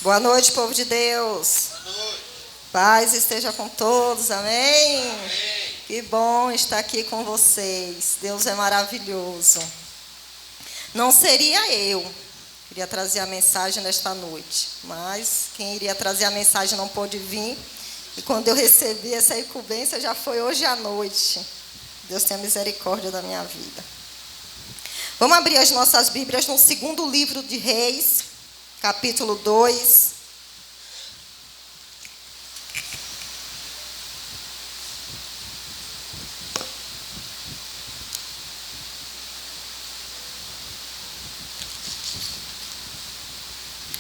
Boa noite, povo de Deus. Boa noite. Paz esteja com todos, amém? Amém. Que bom estar aqui com vocês. Deus é maravilhoso. Não seria eu que iria trazer a mensagem nesta noite, mas quem iria trazer a mensagem não pôde vir. E quando eu recebi essa incumbência, já foi hoje à noite. Deus tenha misericórdia da minha vida. Vamos abrir as nossas Bíblias no segundo livro de Reis, capítulo 2.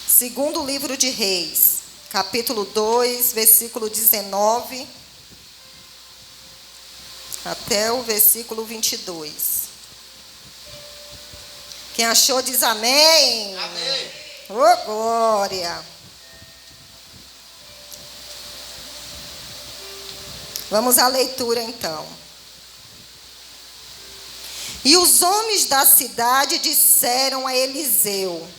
Segundo livro de Reis, capítulo 2, versículo 19, até o versículo 22. Quem achou diz amém. Amém. Ô, glória! Vamos à leitura, então. E os homens da cidade disseram a Eliseu: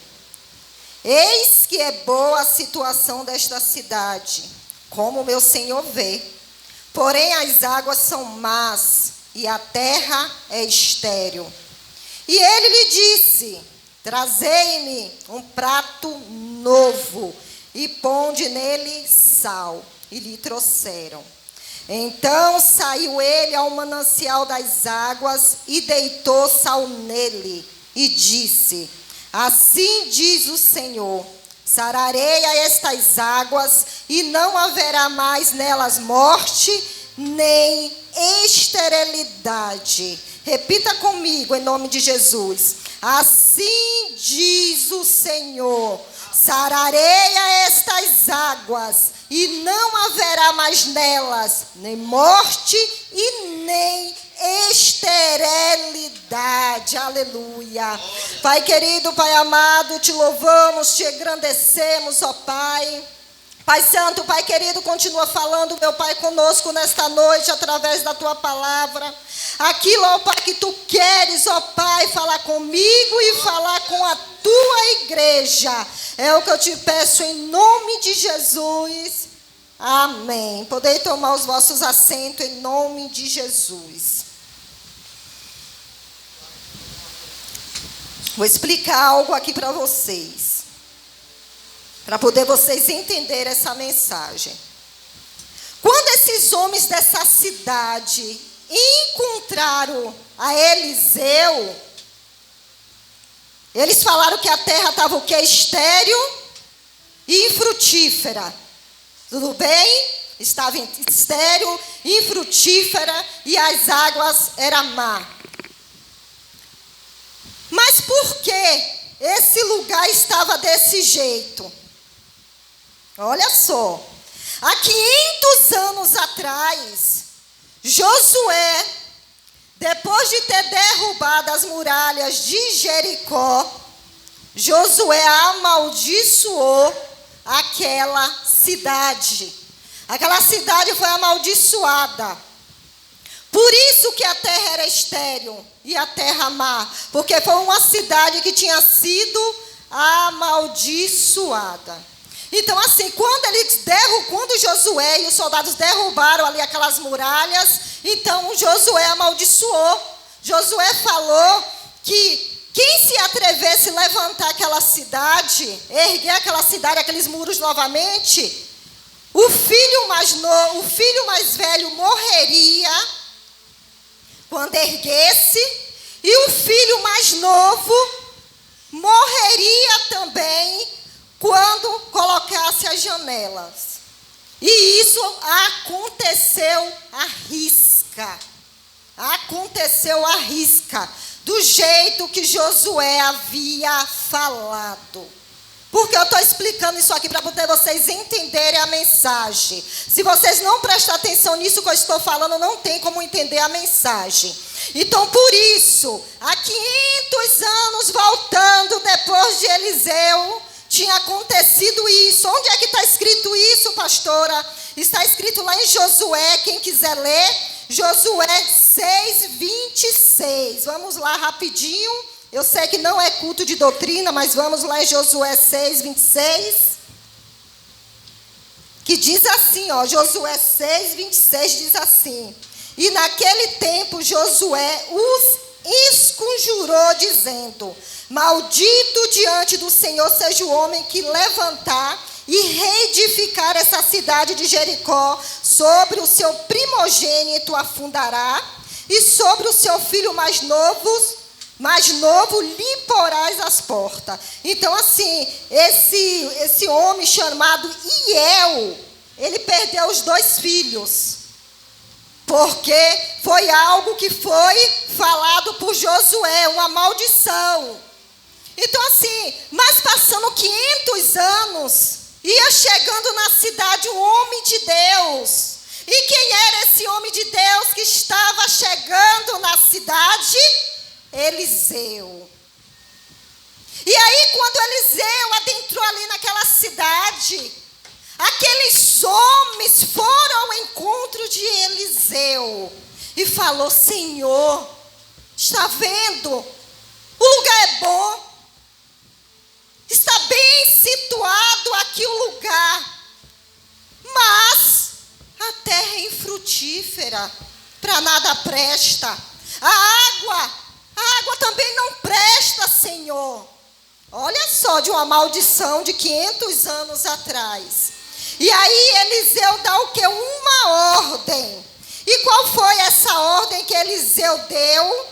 eis que é boa a situação desta cidade, como meu senhor vê. Porém, as águas são más e a terra é estéril. E ele lhe disse: trazei-me um prato novo e ponde nele sal. E lhe trouxeram. Então saiu ele ao manancial das águas e deitou sal nele. E disse: assim diz o Senhor: sararei a estas águas e não haverá mais nelas morte nem esterilidade. Repita comigo em nome de Jesus. Assim diz o Senhor: sararei a estas águas e não haverá mais nelas nem morte e nem esterilidade. Aleluia. Pai querido, Pai amado, te louvamos, te engrandecemos, ó Pai. Pai santo, Pai querido, continua falando, meu Pai, conosco nesta noite, através da tua palavra. Aquilo, ó Pai, que tu queres, ó Pai, falar comigo e falar com a tua igreja. É o que eu te peço em nome de Jesus. Amém. Podem tomar os vossos assentos em nome de Jesus. Vou explicar algo aqui para vocês, para poder vocês entenderem essa mensagem. Quando esses homens dessa cidade encontraram a Eliseu, eles falaram que a terra estava o quê? Estéril e infrutífera. Tudo bem? Estava estéril, infrutífera e as águas eram má. Mas por que esse lugar estava desse jeito? Olha só. Há 500 anos atrás, Josué, depois de ter derrubado as muralhas de Jericó, Josué amaldiçoou aquela cidade. Aquela cidade foi amaldiçoada. Por isso que a terra era estéril e a terra má, porque foi uma cidade que tinha sido amaldiçoada. Então, assim, quando Josué e os soldados derrubaram ali aquelas muralhas, então Josué amaldiçoou. Josué falou que quem se atrevesse a levantar aquela cidade, erguer aquela cidade, aqueles muros novamente, o filho mais velho morreria quando erguesse, e o filho mais novo morreria também quando colocasse as janelas. E isso aconteceu à risca. Aconteceu à risca, do jeito que Josué havia falado. Porque eu estou explicando isso aqui para poder vocês entenderem a mensagem. Se vocês não prestarem atenção nisso que eu estou falando, não tem como entender a mensagem. Então, por isso, há 500 anos voltando depois de Eliseu, tinha acontecido isso. Onde é que está escrito isso, pastora? Está escrito lá em Josué, quem quiser ler, Josué 6:26. Vamos lá rapidinho. Eu sei que não é culto de doutrina, mas vamos lá em Josué 6:26. que diz assim, ó, Josué 6, 26 diz assim: e naquele tempo Josué os esconjurou, dizendo: maldito diante do Senhor seja o homem que levantar e reedificar essa cidade de Jericó. Sobre o seu primogênito afundará, e sobre o seu filho mais novo lhe porás as portas. Então, assim, esse homem chamado Iel, ele perdeu os 2 filhos, porque foi algo que foi falado por Josué, uma maldição. Então, assim, mas passando 500 anos, ia chegando na cidade um homem de Deus. E quem era esse homem de Deus que estava chegando na cidade? Eliseu. E aí, quando Eliseu adentrou ali naquela cidade, aqueles homens foram ao encontro de Eliseu e falou: Senhor, está vendo? O lugar é bom, está bem situado aqui o lugar, mas a terra é infrutífera, para nada presta. A água também não presta, Senhor. Olha só, de uma maldição de 500 anos atrás. E aí Eliseu dá o quê? Uma ordem. E qual foi essa ordem que Eliseu deu?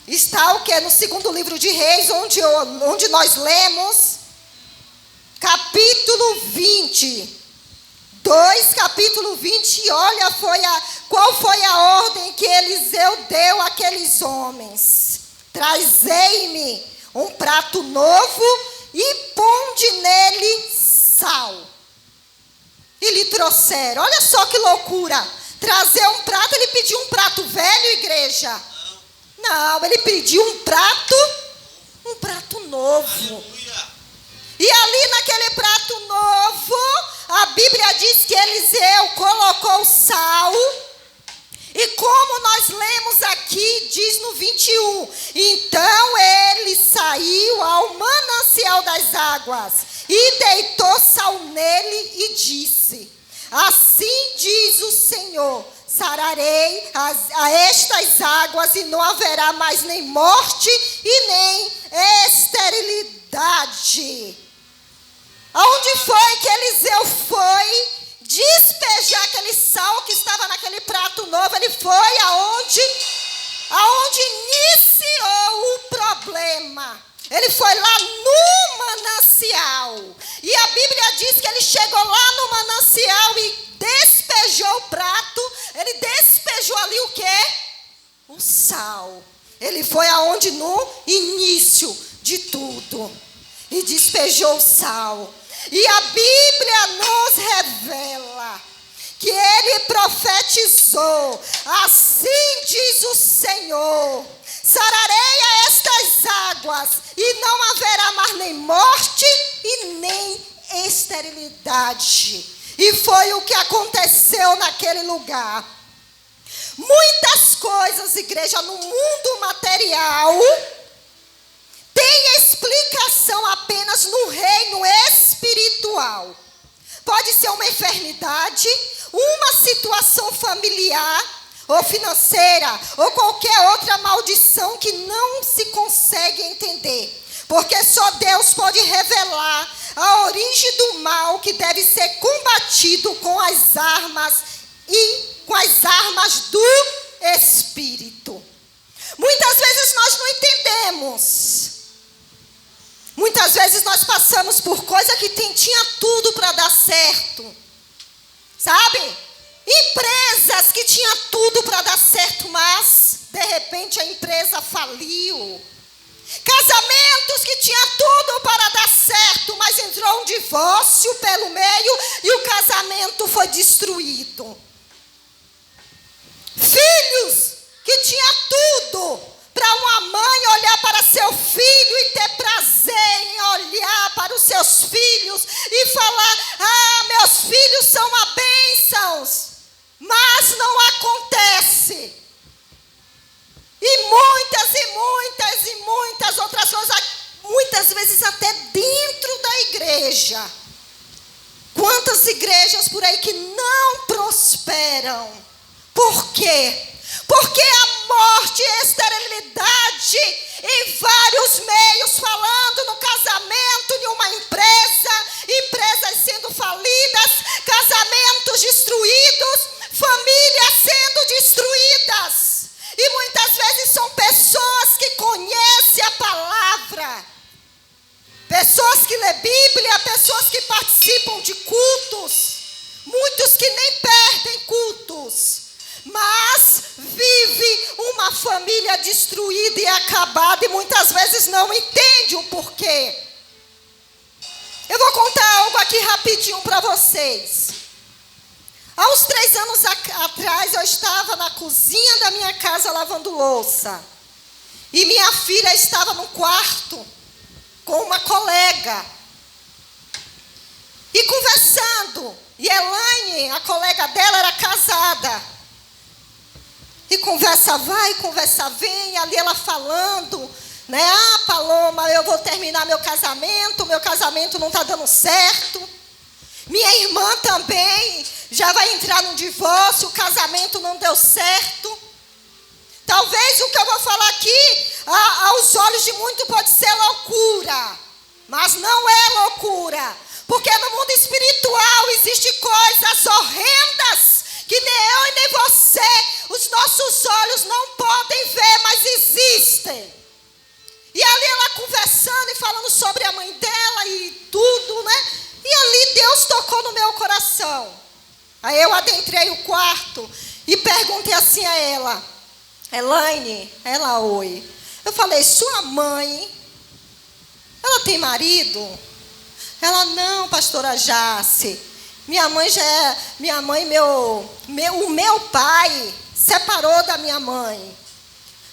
Está o quê? No 2º livro de Reis, onde nós lemos, capítulo 20. 2, capítulo 20, e olha qual foi a ordem que Eliseu deu àqueles homens. Trazei-me um prato novo e ponde nele sal. E lhe trouxeram. Olha só que loucura. Trazer um prato, ele pediu um prato velho, igreja? Não, ele pediu um prato novo. Aleluia. E ali naquele prato novo, a Bíblia diz que Eliseu colocou sal. E como nós lemos aqui, diz no 21, então ele saiu ao manancial das águas e deitou sal nele e disse: assim diz o Senhor, sararei a estas águas e não haverá mais nem morte e nem esterilidade. Aonde foi que Eliseu foi despejar aquele sal que estava naquele prato novo? Ele foi aonde iniciou o problema. Ele foi lá no manancial. E a Bíblia diz que ele chegou lá no manancial e despejou o prato. Ele despejou ali o quê? O sal. Ele foi aonde? No início de tudo. E despejou o sal. E a Bíblia nos revela que ele profetizou: assim diz o Senhor, sararei a estas águas e não haverá mais nem morte e nem esterilidade. E foi o que aconteceu naquele lugar. Muitas coisas, igreja, no mundo material tem explicação apenas no reino espiritual. Pode ser uma enfermidade, uma situação familiar ou financeira, ou qualquer outra maldição que não se consegue entender. Porque só Deus pode revelar a origem do mal que deve ser combatido com as armas do Espírito. Muitas vezes nós não entendemos. Muitas vezes nós passamos por coisa que tinha tudo para dar certo. Sabe? Empresas que tinha tudo para dar certo, mas de repente a empresa faliu. Casamentos que tinha tudo para dar certo, mas entrou um divórcio pelo meio e o casamento foi destruído. Filhos que tinha tudo para uma mãe olhar para seu filho e ter prazer em olhar para os seus filhos e falar: ah, meus filhos são uma bênção, mas não acontece. E muitas outras coisas, muitas vezes até dentro da igreja. Quantas muitas igrejas por aí que não prosperam. Por quê? Porque a morte e a esterilidade em vários meios, falando no casamento, em uma empresa, empresas sendo falidas, casamentos destruídos, famílias sendo destruídas. E muitas vezes são pessoas que conhecem a palavra, pessoas que lêem Bíblia, pessoas que participam de cultos, muitos que nem perdem cultos, mas vive uma família destruída e acabada e muitas vezes não entende o porquê. Eu vou contar algo aqui rapidinho para vocês. Há uns 3 anos atrás eu estava na cozinha da minha casa lavando louça. E minha filha estava no quarto com uma colega. E conversando. E Elaine, a colega dela, era casada. E conversa vai, conversa vem, ali ela falando, né? Ah, Paloma, eu vou terminar meu casamento não está dando certo. Minha irmã também já vai entrar no divórcio, o casamento não deu certo. Talvez o que eu vou falar aqui, aos olhos de muitos pode ser loucura, mas não é loucura, porque no mundo espiritual existem coisas horrendas que nem eu e nem você, os nossos olhos não podem ver, mas existem. E ali ela conversando e falando sobre a mãe dela e tudo, né? E ali Deus tocou no meu coração. Aí eu adentrei o quarto e perguntei assim a ela: Elaine, ela, oi. Eu falei, sua mãe, ela tem marido? Ela, não, pastora Jace. O meu pai separou da minha mãe.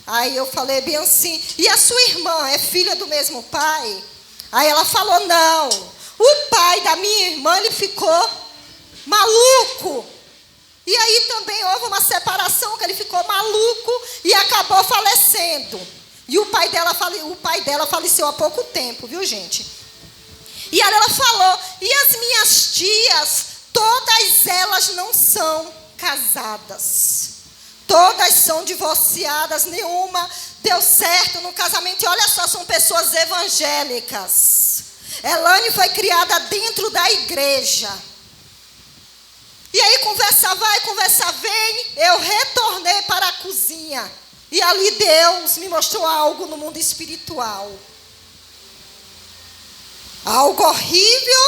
Aí eu falei bem assim, e a sua irmã é filha do mesmo pai? Aí ela falou, não. O pai da minha irmã, ele ficou maluco. E aí também houve uma separação, que ele ficou maluco e acabou falecendo. E o pai dela faleceu há pouco tempo, viu, gente? E aí ela falou, e as minhas tias, todas elas não são casadas. Todas são divorciadas, nenhuma deu certo no casamento. E olha só, são pessoas evangélicas. Elaine foi criada dentro da igreja. E aí conversa vai, conversa vem, eu retornei para a cozinha. E ali Deus me mostrou algo no mundo espiritual. Algo horrível,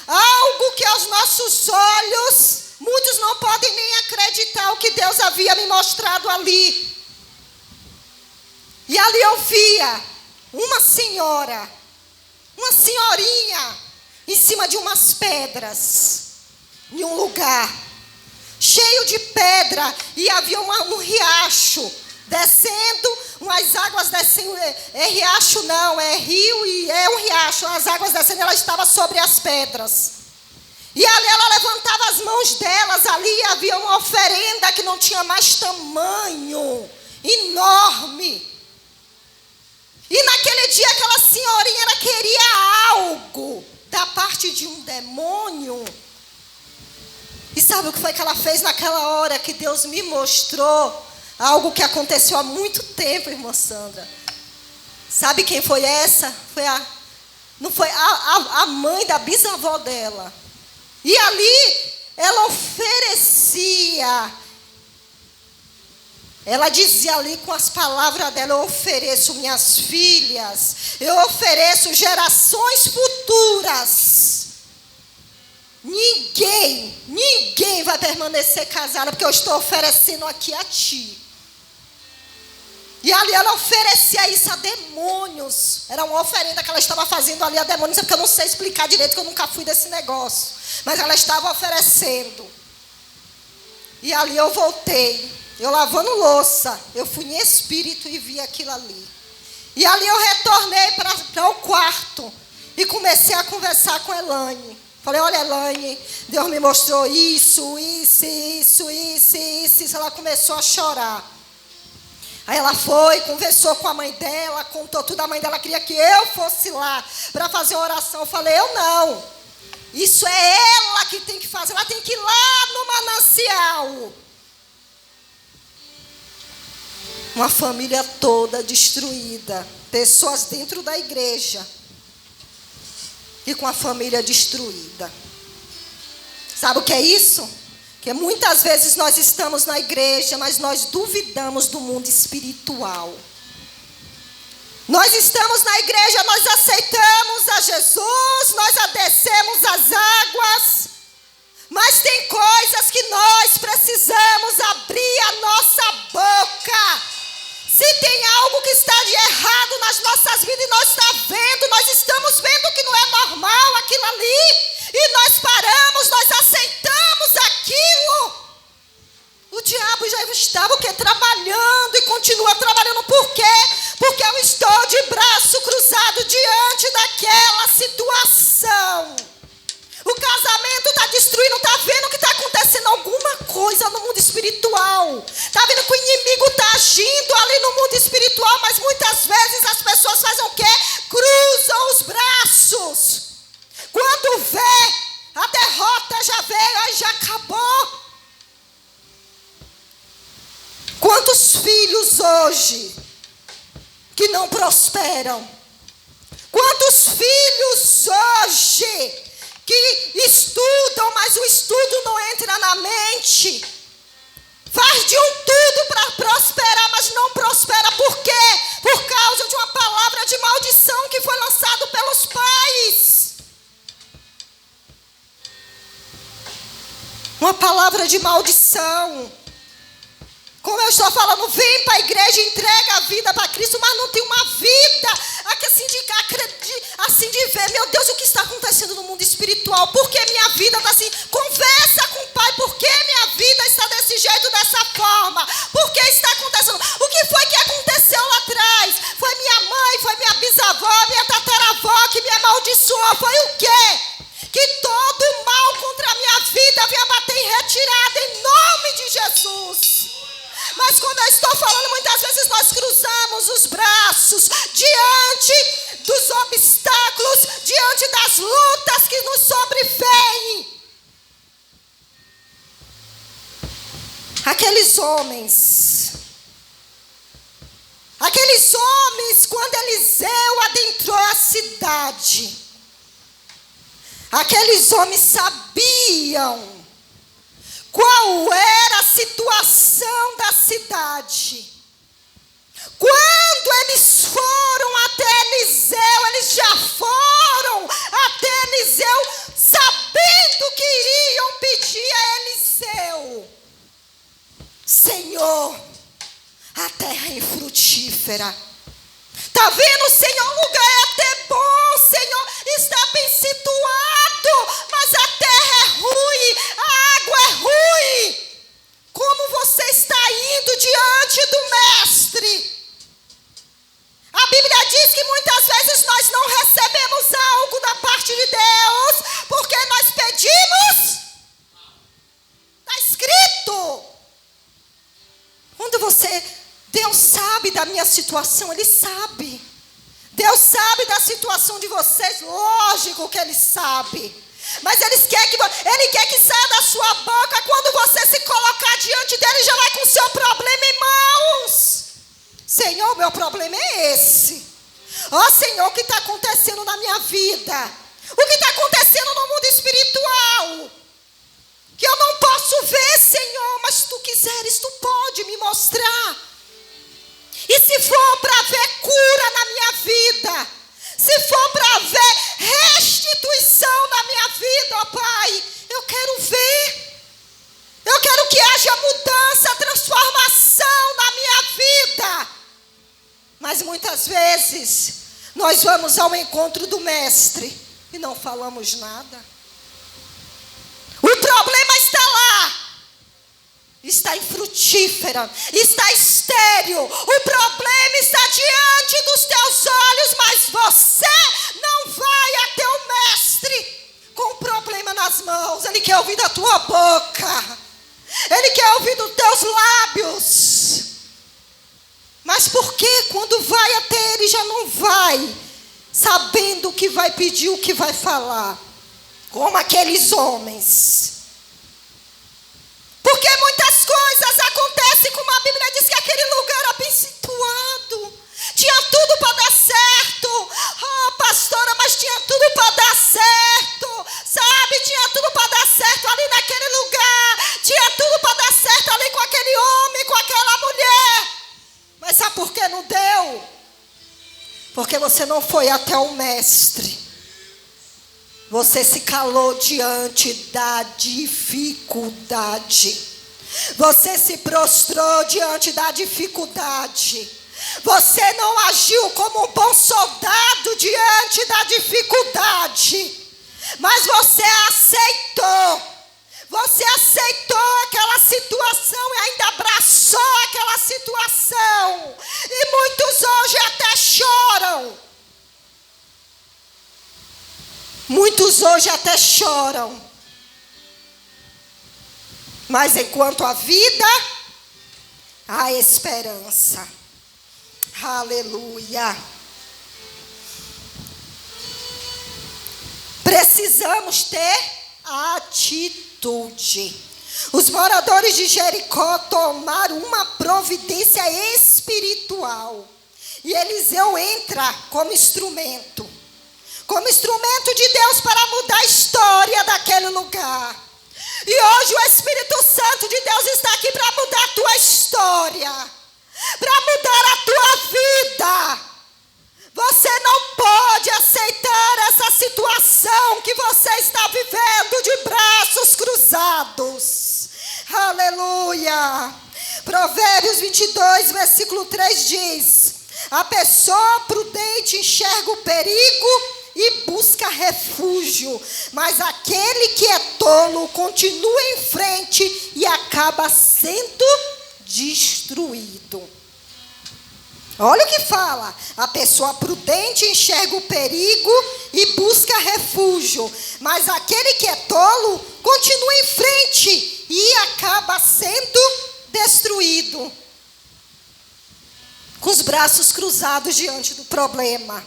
algo que aos nossos olhos, muitos não podem nem acreditar o que Deus havia me mostrado ali. E ali eu via uma senhorinha, em cima de umas pedras, em um lugar cheio de pedra, e havia um riacho descendo, umas águas descendo, riacho não, é rio e é um riacho, as águas descendo, ela estava sobre as pedras. E ali ela levantava as mãos delas, ali havia uma oferenda que não tinha mais tamanho, enorme. E naquele dia aquela senhorinha, ela queria algo da parte de um demônio. E sabe o que foi que ela fez naquela hora que Deus me mostrou? Algo que aconteceu há muito tempo, irmã Sandra. Sabe quem foi essa? Não foi a mãe da bisavó dela. E ali ela oferecia. Ela dizia ali com as palavras dela, eu ofereço minhas filhas, eu ofereço gerações futuras. Ninguém vai permanecer casada, porque eu estou oferecendo aqui a ti. E ali ela oferecia isso a demônios. Era uma oferenda que ela estava fazendo ali a demônios, porque eu não sei explicar direito, porque eu nunca fui desse negócio. Mas ela estava oferecendo. E ali eu voltei, eu lavando louça, eu fui em espírito e vi aquilo ali. E ali eu retornei para o quarto e comecei a conversar com a Elaine. Falei, olha, Elaine, Deus me mostrou isso. Ela começou a chorar. Aí ela foi, conversou com a mãe dela, contou tudo. A mãe dela queria que eu fosse lá para fazer uma oração. Eu falei, eu não. Isso é ela que tem que Uma família toda destruída. Pessoas dentro da igreja. E com a família destruída. Sabe o que é isso? Que muitas vezes nós estamos na igreja, mas nós duvidamos do mundo espiritual. Nós estamos na igreja, nós aceitamos a Jesus, nós adecemos as águas, mas tem coisas que nós precisamos abrir a nossa boca. Se tem algo que está de errado nas nossas vidas e nós estamos vendo que não é normal aquilo ali, e nós paramos, nós aceitamos aquilo. O diabo já estava trabalhando e continua trabalhando. Por quê? Porque eu estou de braço cruzado diante daquela situação. O casamento está destruindo, está vendo que está acontecendo alguma coisa no mundo espiritual. Está vendo que o inimigo está agindo ali no mundo espiritual, mas muitas vezes as pessoas fazem o quê? Cruzam os braços. Quando vê, a derrota já veio, aí já acabou. Quantos filhos hoje que não prosperam? Quantos filhos hoje que estudam, mas o estudo não entra na mente? Faz de tudo para prosperar, mas não prospera. Por quê? Por causa de uma palavra de maldição que foi lançada pelos pais. Uma palavra de maldição. Como eu estou falando, vem para a igreja, entrega a vida para Cristo, mas não tem uma vida assim de ver, meu Deus, o que está acontecendo no mundo espiritual? Por que minha vida está assim? Conversa com o Pai, por que minha vida está desse jeito, dessa forma? Por que está acontecendo? O que foi que aconteceu lá atrás? Foi minha mãe, foi minha bisavó, minha tataravó que me amaldiçoou, foi o quê? Que todo mal contra a minha vida venha bater em retirada em nome de Jesus. Mas quando eu estou falando, muitas vezes nós cruzamos os braços diante dos obstáculos, diante das lutas que nos sobrevêm. Aqueles homens, quando Eliseu adentrou a cidade, aqueles homens sabiam qual era a situação da cidade. Quando eles foram até Eliseu, eles já foram até Eliseu sabendo que iriam pedir a Eliseu: Senhor, a terra é infrutífera. Está vendo, Senhor, o lugar é até bom, Senhor, está bem situado, mas a terra é ruim, a água é ruim. Como você está indo diante do Mestre? A Bíblia diz que muitas vezes nós não recebemos algo da parte de Deus, porque nós pedimos. Está escrito. Deus sabe da minha situação, Ele sabe. Deus sabe da situação de vocês, lógico que Ele sabe. Mas Ele quer que saia da sua boca quando você se colocar diante dEle, já vai com o seu problema em mãos. Senhor, meu problema é esse. Ó Senhor, o que está acontecendo na minha vida? O que está acontecendo no mundo espiritual? Que eu não posso ver, Senhor, mas Tu quiseres, Tu pode me mostrar. E se for para ver cura na minha vida, se for para ver restituição na minha vida, ó Pai, eu quero ver. Eu quero que haja mudança, transformação na minha vida. Mas muitas vezes nós vamos ao encontro do Mestre e não falamos nada. O problema está lá. Está infrutífera, está estéril. O problema está diante dos teus olhos, mas você não vai até o Mestre com o problema nas mãos. Ele quer ouvir da tua boca. Ele quer ouvir dos teus lábios. Mas por que quando vai até Ele já não vai sabendo o que vai pedir, o que vai falar? Como aqueles homens. Porque muitas coisas acontecem, como a Bíblia diz que aquele lugar era bem tinha tudo para dar certo. Oh, pastora, mas tinha tudo para dar certo. Sabe, tinha tudo para dar certo ali naquele lugar. Tinha tudo para dar certo ali com aquele homem, com aquela mulher. Mas sabe por que não deu? Porque você não foi até o mestre. Você se calou diante da dificuldade. Você se prostrou diante da dificuldade. Você não agiu como um bom soldado diante da dificuldade. Mas você aceitou. Você aceitou aquela situação e ainda abraçou aquela situação. E muitos hoje até choram. Muitos hoje até choram. Mas enquanto há vida, há esperança. Aleluia. Precisamos ter atitude. Os moradores de Jericó tomaram uma providência espiritual. E Eliseu entra como instrumento. Como instrumento de Deus para mudar a história daquele lugar. E hoje o Espírito Santo de Deus está aqui para mudar a tua história. Para mudar a tua vida. Você não pode aceitar essa situação que você está vivendo de braços cruzados. Aleluia. Provérbios 22, versículo 3 diz: a pessoa prudente enxerga o perigo e busca refúgio, mas aquele que é tolo continua em frente e acaba sendo destruído. Olha o que fala. A pessoa prudente enxerga o perigo e busca refúgio, mas aquele que é tolo continua em frente e acaba sendo destruído. Com os braços cruzados diante do problema.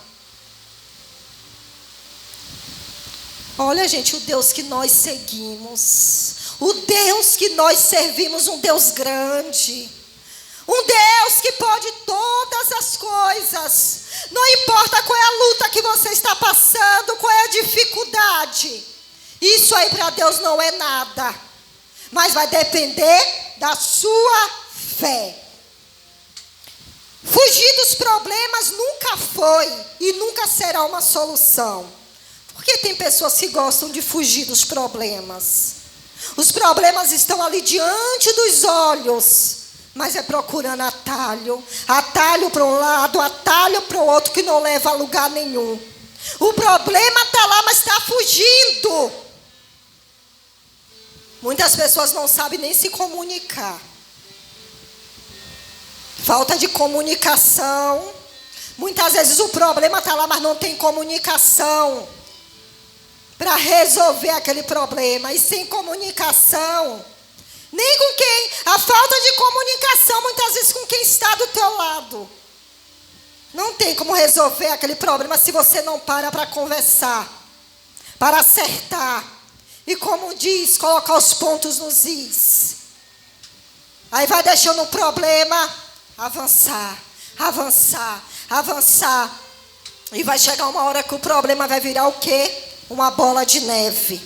Olha, gente, o Deus que nós seguimos, o Deus que nós servimos, um Deus grande, um Deus que pode todas as coisas. Não importa qual é a luta que você está passando, qual é a dificuldade. Isso aí para Deus não é nada, mas vai depender da sua fé. Fugir dos problemas nunca foi e nunca será uma solução. Porque tem pessoas que gostam de fugir dos problemas. Os problemas estão ali diante dos olhos, mas é procurando atalho. Atalho para um lado, atalho para o outro, que não leva a lugar nenhum. O problema está lá, mas está fugindo. Muitas pessoas não sabem nem se comunicar. Falta de comunicação. Muitas vezes o problema está lá, mas não tem comunicação para resolver aquele problema. E sem comunicação, nem com quem, a falta de comunicação muitas vezes com quem está do teu lado. Não tem como resolver aquele problema se você não para conversar, para acertar. E como diz, colocar os pontos nos is. Aí vai deixando o problema avançar, avançar, avançar. E vai chegar uma hora que o problema vai virar o quê? Uma bola de neve.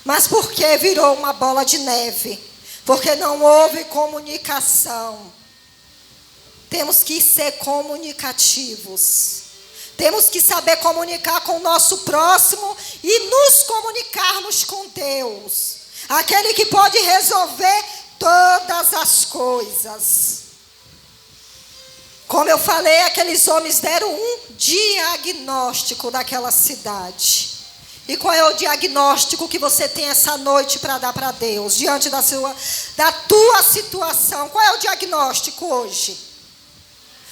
Mas por que virou uma bola de neve? Porque não houve comunicação. Temos que ser comunicativos. Temos que saber comunicar com o nosso próximo e nos comunicarmos com Deus. Aquele que pode resolver todas as coisas. Como eu falei, aqueles homens deram um diagnóstico daquela cidade. E qual é o diagnóstico que você tem essa noite para dar para Deus? Diante da tua situação. Qual é o diagnóstico hoje?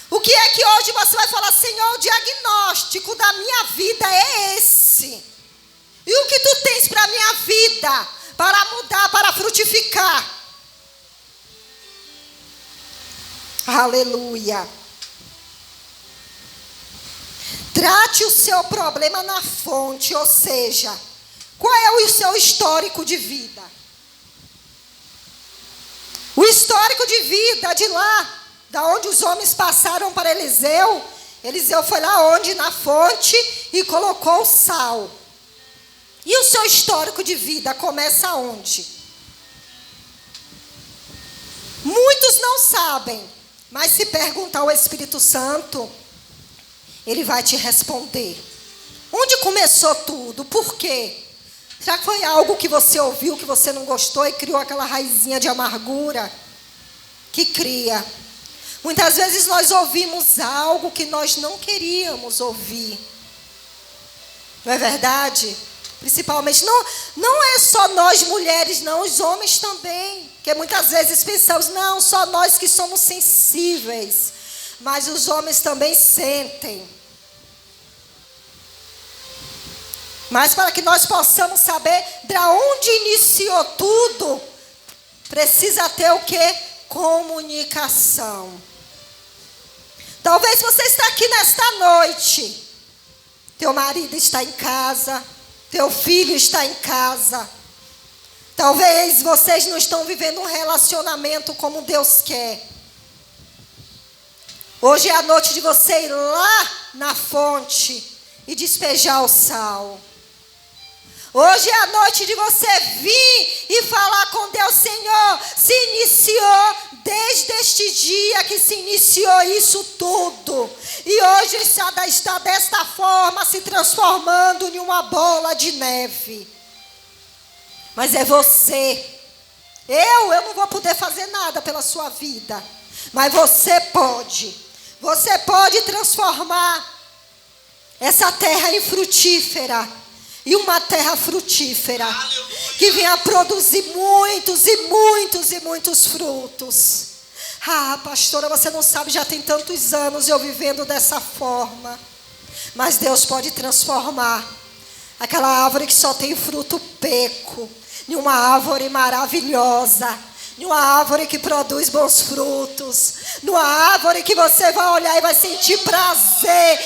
O que é que hoje você vai falar? Senhor, o diagnóstico da minha vida é esse. E o que tu tens para a minha vida? Para mudar, para frutificar. Aleluia. Trate o seu problema na fonte, ou seja, qual é o seu histórico de vida? O histórico de vida de lá, da onde os homens passaram para Eliseu, Eliseu foi lá onde? Na fonte, e colocou o sal. E o seu histórico de vida começa onde? Muitos não sabem, mas se perguntar ao Espírito Santo, ele vai te responder. Onde começou tudo? Por quê? Será que foi algo que você ouviu, que você não gostou e criou aquela raizinha de amargura? Que cria. Muitas vezes nós ouvimos algo que nós não queríamos ouvir. Não é verdade? Principalmente, não é só nós mulheres, não, os homens também. Porque muitas vezes pensamos, não, só nós que somos sensíveis. Mas os homens também sentem. Mas para que nós possamos saber de onde iniciou tudo, precisa ter o quê? Comunicação. Talvez você está aqui nesta noite. Teu marido está em casa. Teu filho está em casa. Talvez vocês não estão vivendo um relacionamento como Deus quer. Hoje é a noite de você ir lá na fonte e despejar o sal. Hoje é a noite de você vir e falar com Deus, Senhor, se iniciou desde este dia que se iniciou isso tudo. E hoje está desta forma se transformando em uma bola de neve. Mas é você. Eu não vou poder fazer nada pela sua vida. Mas você pode. Você pode transformar essa terra em frutífera. E uma terra frutífera. Aleluia. Que venha produzir muitos e muitos e muitos frutos. Ah, pastora, você não sabe, já tem tantos anos eu vivendo dessa forma. Mas Deus pode transformar aquela árvore que só tem fruto peco em uma árvore maravilhosa, em uma árvore que produz bons frutos, numa árvore que você vai olhar e vai sentir prazer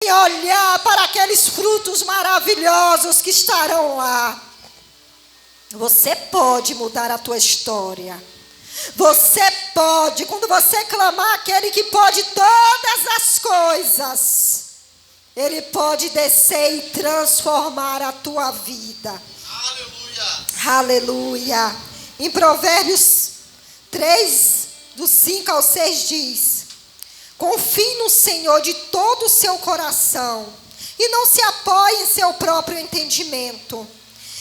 em olhar para aqueles frutos maravilhosos que estarão lá. Você pode mudar a tua história. Você pode, quando você clamar aquele que pode todas as coisas, ele pode descer e transformar a tua vida. Aleluia. Aleluia. Em Provérbios 3, do 5 ao 6 diz: confie no Senhor de todo o seu coração e não se apoie em seu próprio entendimento.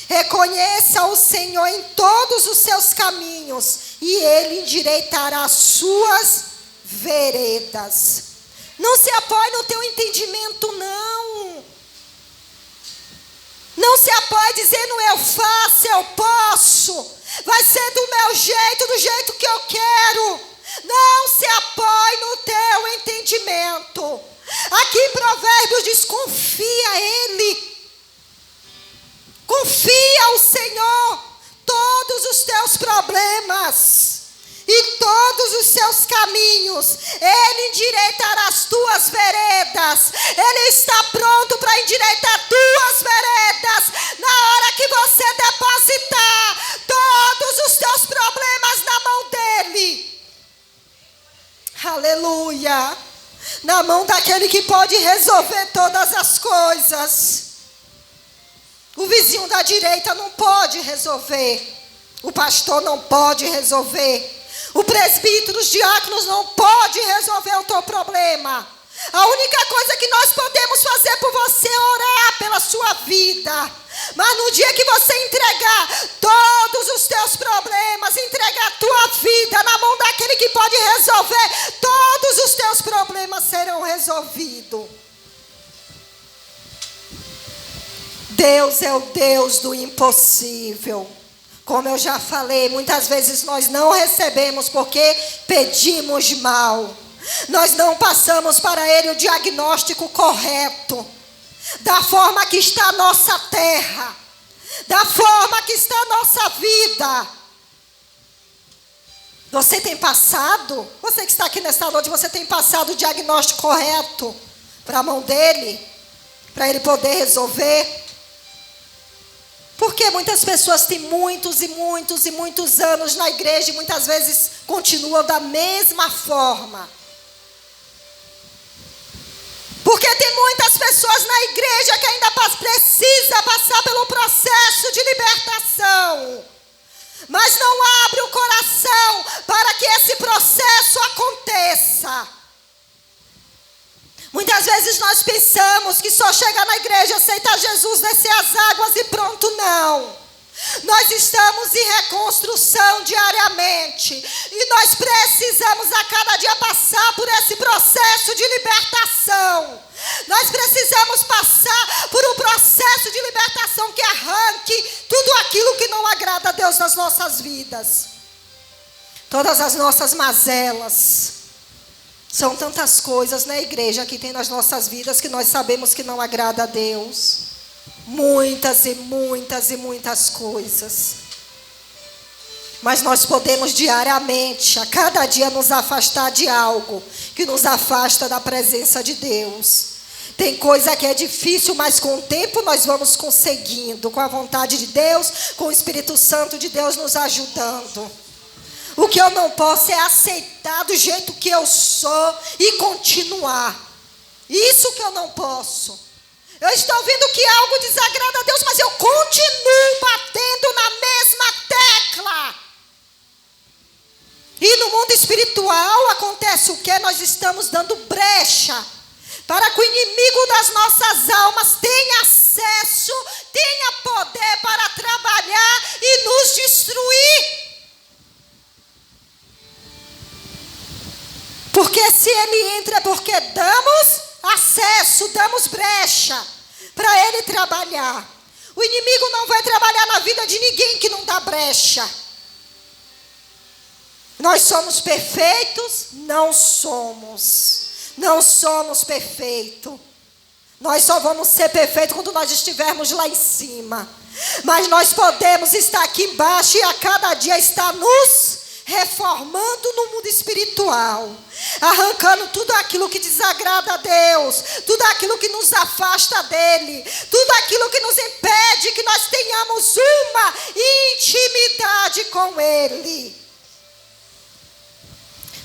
Reconheça o Senhor em todos os seus caminhos e Ele endireitará as suas veredas. Não se apoie no teu entendimento, não. Não se apoie dizendo eu faço, eu posso. Vai ser do meu jeito, do jeito que eu quero. Não se apoie no teu entendimento. Aqui em Provérbios diz, confia a Ele. Confia ao Senhor todos os teus problemas e todos os seus caminhos. Ele endireitará as tuas veredas. Ele está pronto para endireitar tuas veredas. Na hora que você depositar todos os teus problemas na mão dele. Aleluia. Na mão daquele que pode resolver todas as coisas. O vizinho da direita não pode resolver. O pastor não pode resolver. O presbítero, os diáconos não pode resolver o teu problema. A única coisa que nós podemos fazer por você é orar pela sua vida. Mas no dia que você entregar todos os teus problemas, entregar a tua vida na mão daquele que pode resolver, todos os teus problemas serão resolvidos. Deus é o Deus do impossível. Como eu já falei, muitas vezes nós não recebemos porque pedimos mal. Nós não passamos para Ele o diagnóstico correto. Da forma que está a nossa terra. Da forma que está a nossa vida. Você tem passado? Você que está aqui nesta noite, você tem passado o diagnóstico correto para a mão dEle? Para Ele poder resolver? Porque muitas pessoas têm muitos e muitos e muitos anos na igreja e muitas vezes continuam da mesma forma. Porque tem muitas pessoas na igreja que ainda precisa passar pelo processo de libertação, mas não abre o coração para que esse processo aconteça. Muitas vezes nós pensamos que só chegar na igreja, aceitar Jesus, descer as águas e pronto, não. Nós estamos em reconstrução diariamente e nós precisamos a cada dia passar por esse processo de libertação. Nós precisamos passar por um processo de libertação que arranque tudo aquilo que não agrada a Deus nas nossas vidas. Todas as nossas mazelas. São tantas coisas na igreja que tem nas nossas vidas que nós sabemos que não agrada a Deus. Muitas e muitas e muitas coisas. Mas nós podemos diariamente, a cada dia, nos afastar de algo que nos afasta da presença de Deus. Tem coisa que é difícil, mas com o tempo nós vamos conseguindo, com a vontade de Deus, com o Espírito Santo de Deus nos ajudando. O que eu não posso é aceitar do jeito que eu sou e continuar. Isso que eu não posso. Eu estou vendo que algo desagrada a Deus, mas eu continuo batendo na mesma tecla. E no mundo espiritual acontece o quê? Nós estamos dando brecha para que o inimigo das nossas almas tenha acesso, tenha poder para trabalhar e nos destruir. Porque se ele entra é porque damos acesso, damos brecha para ele trabalhar. O inimigo não vai trabalhar na vida de ninguém que não dá brecha. Nós somos perfeitos? Não somos. Não somos perfeitos. Nós só vamos ser perfeitos quando nós estivermos lá em cima. Mas nós podemos estar aqui embaixo e a cada dia estar nos reformando no mundo espiritual, arrancando tudo aquilo que desagrada a Deus, tudo aquilo que nos afasta dele, tudo aquilo que nos impede que nós tenhamos uma intimidade com ele.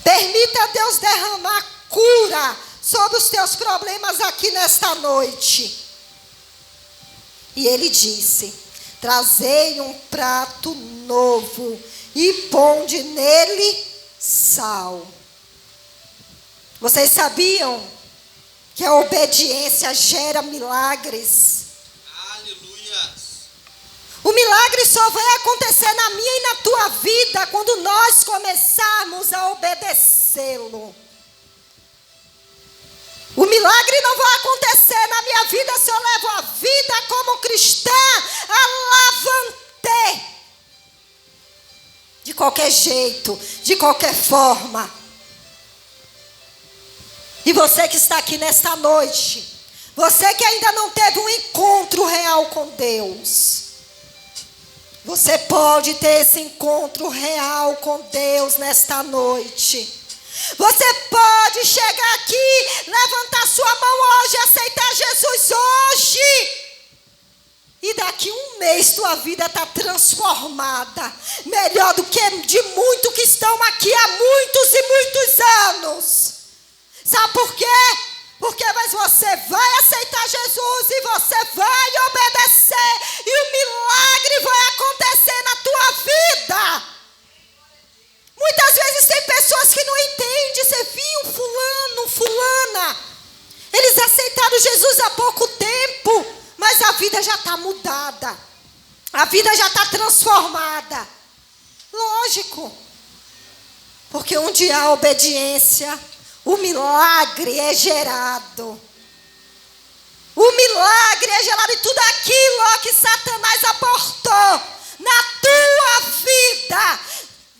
Permita Deus derramar cura sobre os teus problemas aqui nesta noite. E ele disse: trazei um prato novo e ponde nele sal. Vocês sabiam que a obediência gera milagres? Aleluia! O milagre só vai acontecer na minha e na tua vida quando nós começarmos a obedecê-lo. O milagre não vai acontecer na minha vida se eu levo a vida como cristã alavante. De qualquer jeito, de qualquer forma. E você que está aqui nesta noite, você que ainda não teve um encontro real com Deus, você pode ter esse encontro real com Deus nesta noite. Você pode chegar aqui, levantar sua mão hoje, aceitar Jesus hoje. E daqui um mês tua vida está transformada. Melhor do que de muitos que estão aqui há muitos e muitos anos. Sabe por quê? Porque você vai aceitar Jesus e você vai obedecer. E o milagre vai acontecer na tua vida. Muitas vezes tem pessoas que não entendem. Você viu fulano, fulana. Eles aceitaram Jesus há pouco tempo. Mas a vida já está mudada. A vida já está transformada. Lógico. Porque onde há obediência, o milagre é gerado. O milagre é gerado. E tudo aquilo que Satanás aportou na tua vida,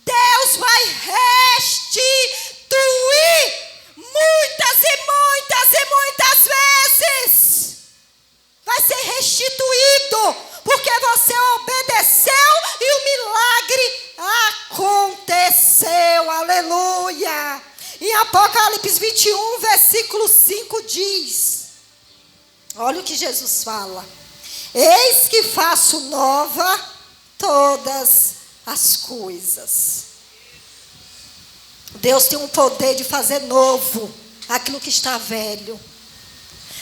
Deus vai restituir muitas e muitas e muitas vezes. Vai ser restituído, porque você obedeceu e o milagre aconteceu. Aleluia. Em Apocalipse 21, versículo 5 diz: olha o que Jesus fala: eis que faço nova todas as coisas. Deus tem um poder de fazer novo aquilo que está velho.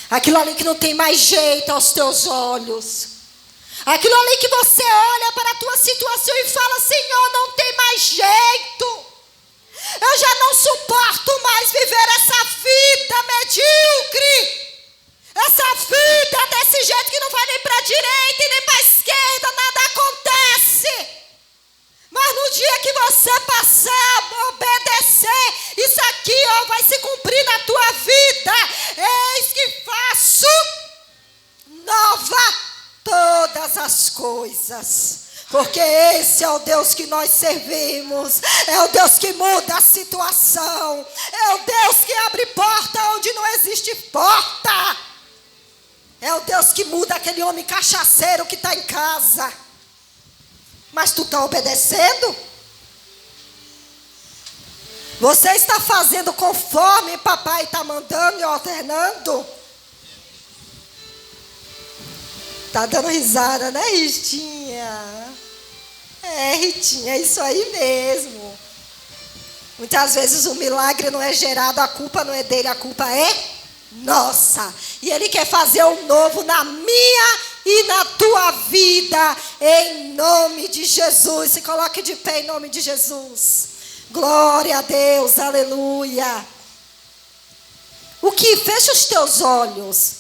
Aquilo ali que não tem mais jeito aos teus olhos. Aquilo ali que você olha para a tua situação e fala: Senhor, não tem mais jeito. Eu já não suporto mais viver essa vida medíocre. Essa vida desse jeito que não vai nem para a direita e nem para a esquerda, nada acontece. Mas no dia que você passar a obedecer, isso aqui vai se cumprir na tua vida. Eis que faço nova todas as coisas. Porque esse é o Deus que nós servimos. É o Deus que muda a situação. É o Deus que abre porta onde não existe porta. É o Deus que muda aquele homem cachaceiro que está em casa. Mas tu está obedecendo? Você está fazendo conforme papai está mandando e ordenando? Está dando risada, né, Ritinha? É, Ritinha, é isso aí mesmo. Muitas vezes o milagre não é gerado, a culpa não é dele, a culpa é nossa. E Ele quer fazer um novo na minha e na tua vida, em nome de Jesus. Se coloque de pé em nome de Jesus. Glória a Deus, aleluia. Fecha os teus olhos.